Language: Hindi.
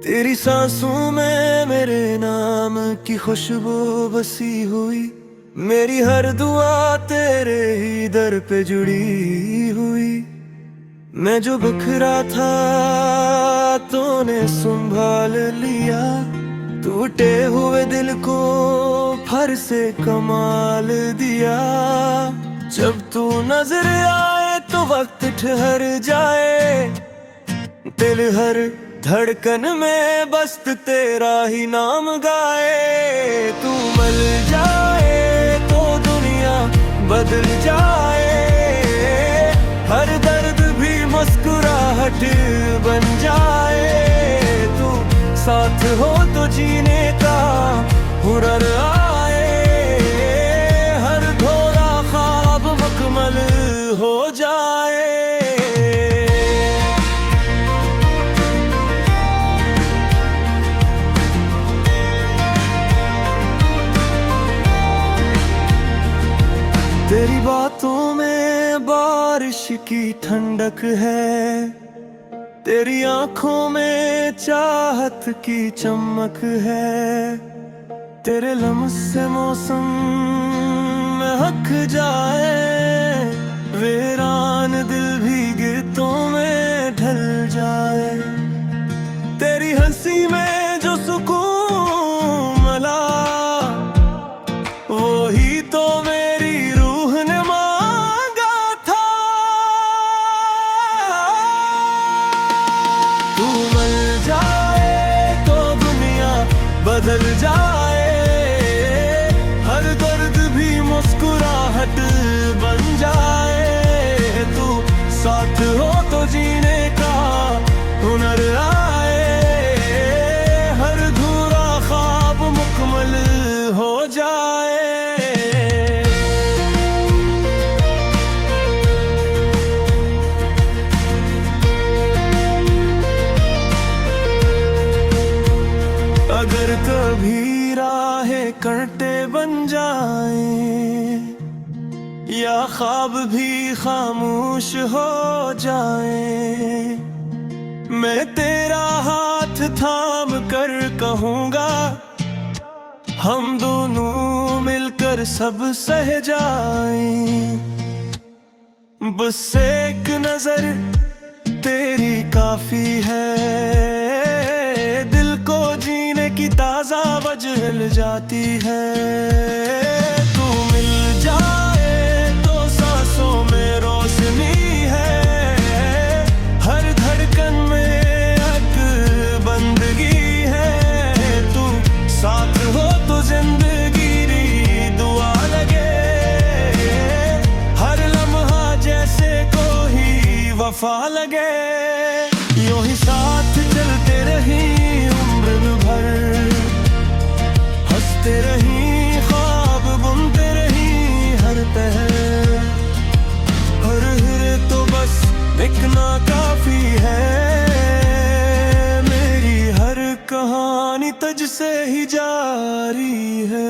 तेरी सांसों में मेरे नाम की खुशबू बसी हुई, मेरी हर दुआ तेरे ही दर पे जुड़ी हुई। मैं जो बिखरा था तूने संभाल लिया, टूटे हुए दिल को फिर से कमाल दिया। जब तू नजर आए तो वक्त ठहर जाए, दिल हर धड़कन में बस तेरा ही नाम गाए। तू मिल जाए तो दुनिया बदल जाए, हर दर्द भी मुस्कुराहट बन जाए। तू साथ हो तो जीने का हुनर आए, हर धोरा ख्वाब मुकम्मल हो जाए। तेरी बातों में बारिश की ठंडक है, तेरी आंखों में चाहत की चमक है। तेरे लम्स से मौसम महक जाए, वीरान दिल भी गिरतों में ढल जाए। तेरी हंसी में जो सुकून मिला, वही तो मेरी रूह ने मांगा था। तू मिल जाए तो दुनिया बदल जाए, हर दर्द भी मुस्कुराहट बन जाए। तू साथ हो तो जीने का हुनर आए, हर धूरा ख्वाब मुकम्मल हो जाए। अगर कभी राहें कांटे बन जाएं, या ख्वाब भी खामोश हो जाएं, मैं तेरा हाथ थाम कर कहूँगा, हम दोनों मिलकर सब सह जाएं। बस एक नजर तेरी काफी है, दिल को जीने की ताजा वजह मिल जाती है। तू मिल जाए तो सांसों में रोशनी है, हर धड़कन में एक बंदगी है। तू साथ हो तो जिंदगी री दुआ लगे, हर लम्हा जैसे कोई वफा लगे। यूं ही साथ चलते रही उम्र भर, हंसते रही ख्वाब बुनते रही हर पहर। हर हिरे तो बस लिखना काफी है, मेरी हर कहानी तुझसे ही जारी है।